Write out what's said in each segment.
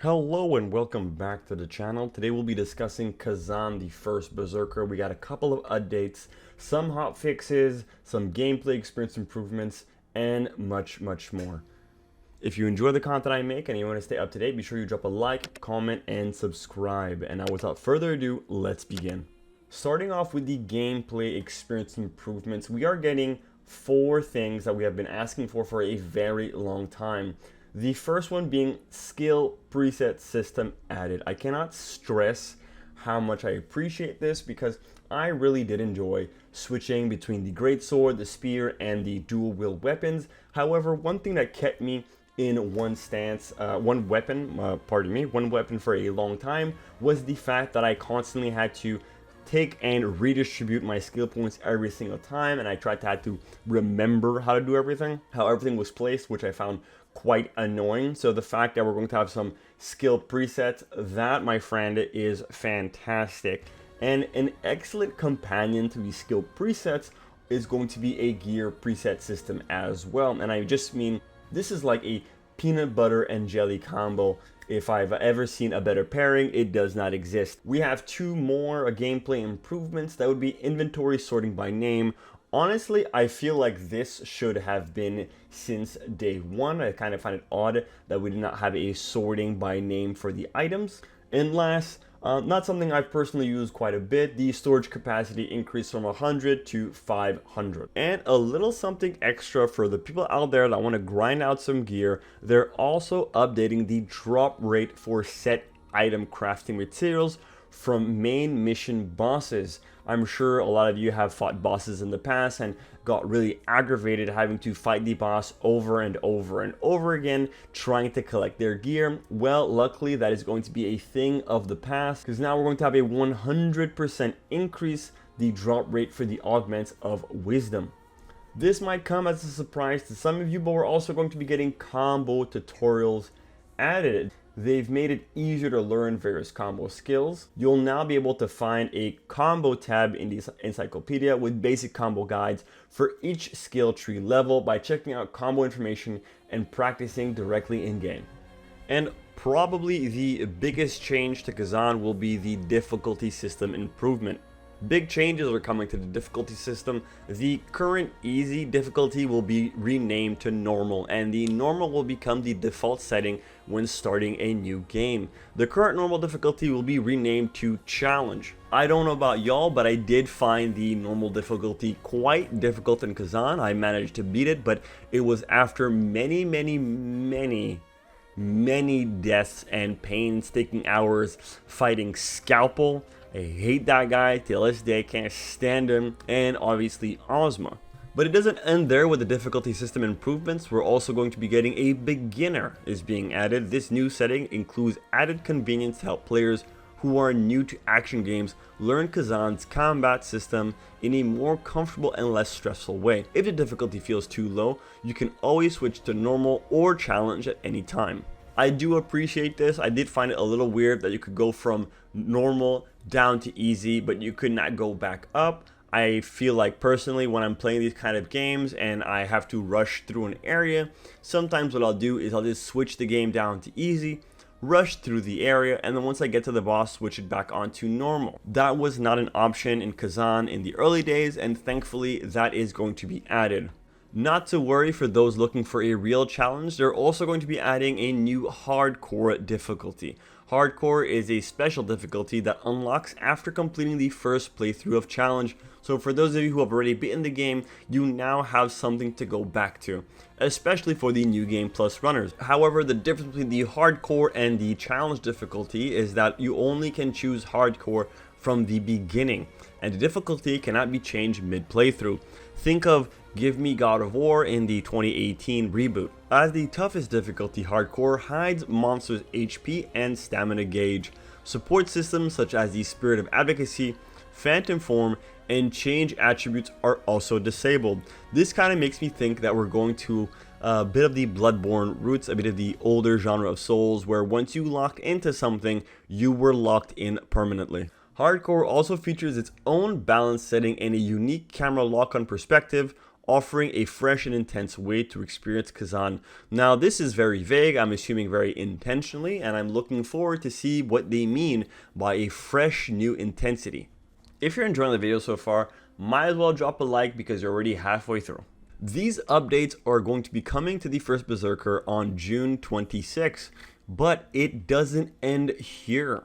Hello and welcome back to the channel. Today we'll be discussing Khazan, the first Berserker. We got a couple of updates, some hot fixes, some gameplay experience improvements, and much more. If you enjoy the content I make and you want to stay up to date, be sure you drop a like, comment, and subscribe. And now without further ado, let's begin. Starting off with the gameplay experience improvements, we are getting 4 things that we have been asking for a very long time. The first one being skill preset system added. I cannot stress how much I appreciate this because I really did enjoy switching between the greatsword, the spear, and the dual wield weapons. However, one thing that kept me in one weapon for a long time was the fact that I constantly had to take and redistribute my skill points every single time, and I tried to have to remember how to do everything, how everything was placed, which I found quite annoying. So the fact that we're going to have some skill presets, that, my friend, is fantastic. And an excellent companion to the skill presets is going to be a gear preset system as well. And I just mean, this is like a peanut butter and jelly combo. If I've ever seen a better pairing, it does not exist. We have 2 more gameplay improvements. That would be inventory sorting by name. Honestly, I feel like this should have been since day 1. I kind of find it odd that we did not have a sorting by name for the items. And last, not something I've personally used quite a bit, the storage capacity increased from 100 to 500. And a little something extra for the people out there that want to grind out some gear, they're also updating the drop rate for set item crafting materials from main mission bosses. I'm sure a lot of you have fought bosses in the past and got really aggravated having to fight the boss over and over again trying to collect their gear. Well, luckily that is going to be a thing of the past, because now we're going to have a 100% increase the drop rate for the augments of wisdom. This might come as a surprise to some of you, but we're also going to be getting combo tutorials added. They've made it easier to learn various combo skills. You'll now be able to find a combo tab in the encyclopedia with basic combo guides for each skill tree level by checking out combo information and practicing directly in game. And probably the biggest change to Khazan will be the difficulty system improvement. Big changes are coming to the difficulty system. The current easy difficulty will be renamed to normal, and the normal will become the default setting when starting a new game. The current normal difficulty will be renamed to challenge. I don't know about y'all, but I did find the normal difficulty quite difficult in Khazan. I managed to beat it, but it was after many deaths and painstaking hours fighting Scalpel. I hate that guy till this day, can't stand him, and obviously Ozma. But it doesn't end there with the difficulty system improvements. We're also going to be getting a beginner is being added. This new setting includes added convenience to help players who are new to action games learn Khazan's combat system in a more comfortable and less stressful way. If the difficulty feels too low, you can always switch to normal or challenge at any time. I do appreciate this. I did find it a little weird that you could go from normal down to easy, but you could not go back up. I feel like personally when I'm playing these kind of games and I have to rush through an area, sometimes what I'll do is I'll just switch the game down to easy, rush through the area, and then once I get to the boss, switch it back onto normal. That was not an option in Khazan in the early days, and thankfully that is going to be added. Not to worry for those looking for a real challenge, they're also going to be adding a new hardcore difficulty. Hardcore is a special difficulty that unlocks after completing the first playthrough of challenge. So for those of you who have already beaten the game, you now have something to go back to, especially for the New Game Plus runners. However, the difference between the hardcore and the challenge difficulty is that you only can choose hardcore from the beginning, and the difficulty cannot be changed mid-playthrough. Think of Give Me God of War in the 2018 reboot. As the toughest difficulty, hardcore hides monsters' HP and stamina gauge. Support systems such as the Spirit of Advocacy, Phantom Form, and Change attributes are also disabled. This kind of makes me think that we're going to a bit of the Bloodborne roots, a bit of the older genre of Souls, where once you locked into something, you were locked in permanently. Hardcore also features its own balance setting and a unique camera lock-on perspective, offering a fresh and intense way to experience Khazan. Now, this is very vague, I'm assuming very intentionally, and I'm looking forward to see what they mean by a fresh new intensity. If you're enjoying the video so far, might as well drop a like because you're already halfway through. These updates are going to be coming to the first Berserker on June 26, but it doesn't end here.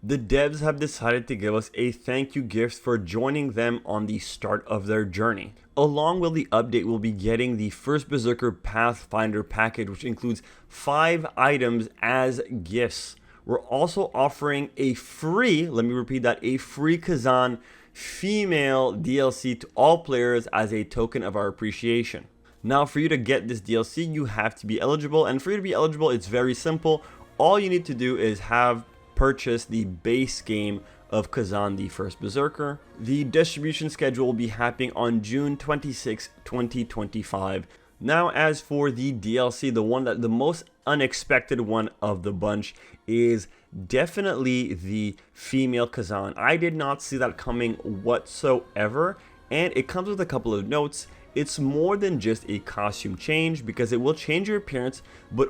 The devs have decided to give us a thank you gift for joining them on the start of their journey. Along with the update, we'll be getting the first Berserker Pathfinder package, which includes 5 items as gifts. We're also offering a free, let me repeat that, a free Khazan female DLC to all players as a token of our appreciation. Now, for you to get this DLC, you have to be eligible, and for you to be eligible, it's very simple. All you need to do is have purchased the base game of Khazan the First Berserker. The distribution schedule will be happening on June 26, 2025. Now, as for the DLC, the most unexpected one of the bunch is definitely the female Khazan. I did not see that coming whatsoever, and it comes with a couple of notes. It's more than just a costume change because it will change your appearance, but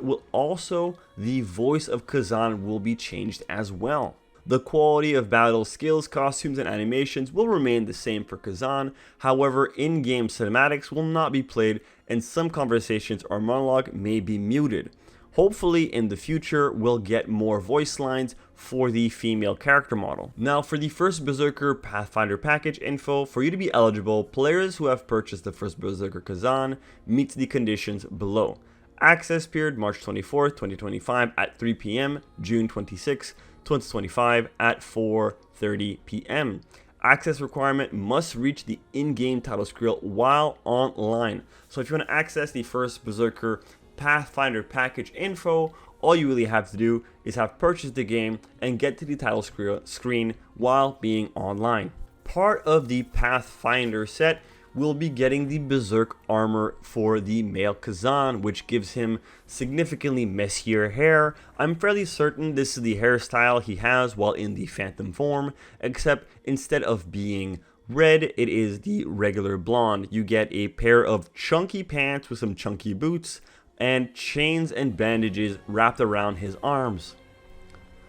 the voice of Khazan will be changed as well. The quality of battle skills, costumes, and animations will remain the same for Khazan. However, in-game cinematics will not be played, and some conversations or monologue may be muted. Hopefully, in the future, we'll get more voice lines for the female character model. Now, for the first Berserker Pathfinder package info, for you to be eligible, players who have purchased the first Berserker Khazan meet the conditions below. Access period March 24th, 2025 at 3 p.m., June 26th, 2025 at 4:30 p.m. Access requirement must reach the in-game title screen while online. So if you want to access the first Berserker Pathfinder package info, all you really have to do is have purchased the game and get to the title screen while being online. Part of the Pathfinder set will be getting the Berserk armor for the male Khazan, which gives him significantly messier hair. I'm fairly certain this is the hairstyle he has while in the phantom form, except instead of being red, it is the regular blonde. You get a pair of chunky pants with some chunky boots, and chains and bandages wrapped around his arms.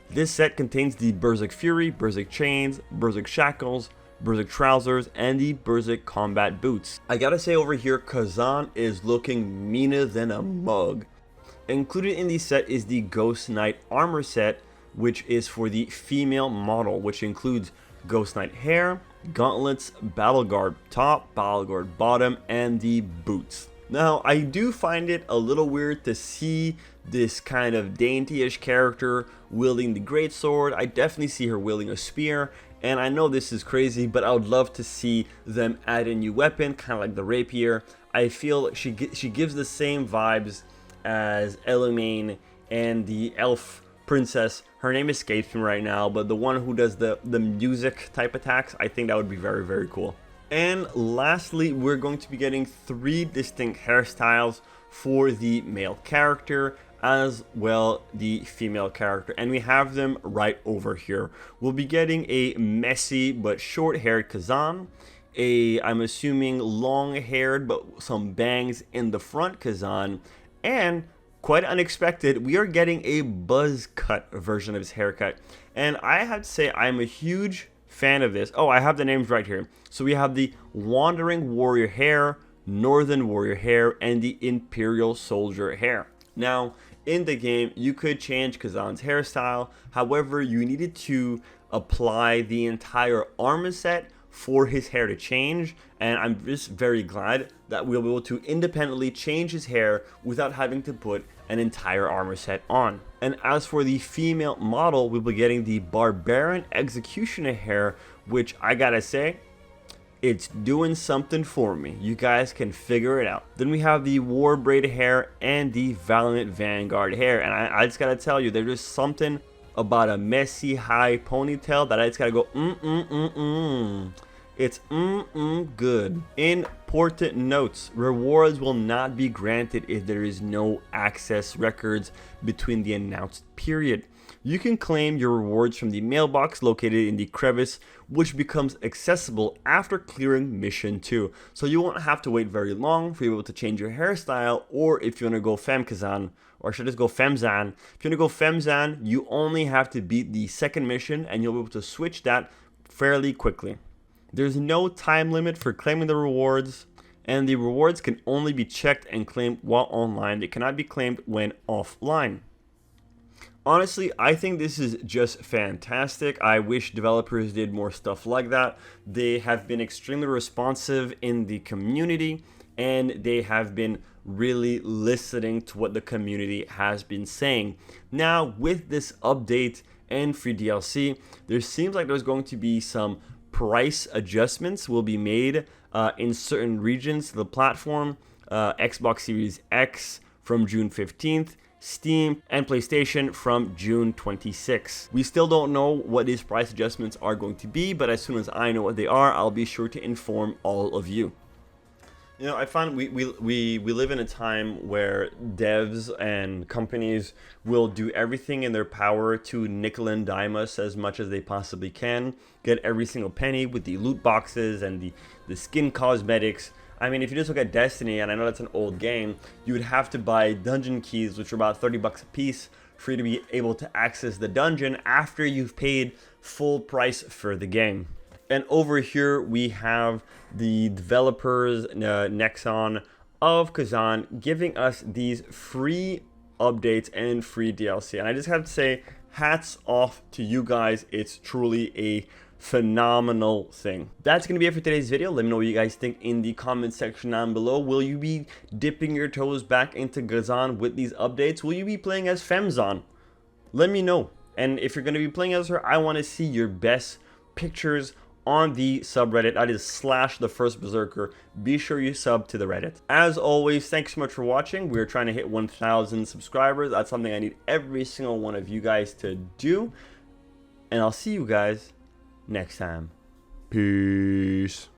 This set contains the Berserk Fury, Berserk Chains, Berserk Shackles, Berserk Trousers, and the Berserk Combat Boots. I gotta say over here, Khazan is looking meaner than a mug. Included in the set is the Ghost Knight armor set, which is for the female model, which includes Ghost Knight hair, gauntlets, battle guard top, battle guard bottom, and the boots. Now, I do find it a little weird to see this kind of dainty-ish character wielding the greatsword. I definitely see her wielding a spear, and I know this is crazy, but I would love to see them add a new weapon, kind of like the rapier. I feel she gives the same vibes as Elamine and the elf princess. Her name escapes me right now, but the one who does the music type attacks, I think that would be very, very cool. And lastly, we're going to be getting 3 distinct hairstyles for the male character as well the female character, and we have them right over here. We'll be getting a messy but short-haired Khazan, I'm assuming long-haired but some bangs in the front Khazan, and quite unexpected, we are getting a buzz cut version of his haircut. And I have to say, I'm a huge fan of this. Oh, I have the names right here. So we have the Wandering Warrior hair, Northern Warrior hair, and the Imperial Soldier hair. Now, in the game, you could change Khazan's hairstyle. However, you needed to apply the entire armor set for his hair to change, and I'm just very glad that we'll be able to independently change his hair without having to put an entire armor set on. And as for the female model, we'll be getting the Barbarian Executioner hair, which I gotta say, it's doing something for me. You guys can figure it out. Then we have the War Braid hair and the Valiant Vanguard hair, and I just gotta tell you, there's just something about a messy high ponytail that I just gotta go It's good. Important notes. Rewards will not be granted if there is no access records between the announced period. You can claim your rewards from the mailbox located in the crevice, which becomes accessible after clearing mission 2. So you won't have to wait very long for you able to change your hairstyle, or if you want to go Femme Khazan, or should I just go Femzan? If you want to go Femzan, you only have to beat the second mission and you'll be able to switch that fairly quickly. There's no time limit for claiming the rewards, and the rewards can only be checked and claimed while online. They cannot be claimed when offline. Honestly, I think this is just fantastic. I wish developers did more stuff like that. They have been extremely responsive in the community, and they have been really listening to what the community has been saying. Now, with this update and free DLC, there seems like there's going to be some price adjustments will be made in certain regions of the platform. Xbox Series X from June 15th, Steam and PlayStation from June 26th. We still don't know what these price adjustments are going to be, but as soon as I know what they are, I'll be sure to inform all of you. You know, I find we live in a time where devs and companies will do everything in their power to nickel and dime us as much as they possibly can, get every single penny with the loot boxes and the skin cosmetics. I mean, if you just look at Destiny, and I know that's an old game, you would have to buy dungeon keys, which are about 30 bucks a piece, for you to be able to access the dungeon after you've paid full price for the game. And over here we have the developers, Nexon of Khazan, giving us these free updates and free DLC. And I just have to say, hats off to you guys. It's truly a phenomenal thing. That's going to be it for today's video. Let me know what you guys think in the comment section down below. Will you be dipping your toes back into Khazan with these updates? Will you be playing as Femzan? Let me know. And if you're going to be playing as her, I want to see your best pictures on the subreddit. That is /thefirstberserker. Be sure you sub to the Reddit. As always, thanks so much for watching. We're trying to hit 1,000 subscribers. That's something I need every single one of you guys to do. And I'll see you guys next time. Peace.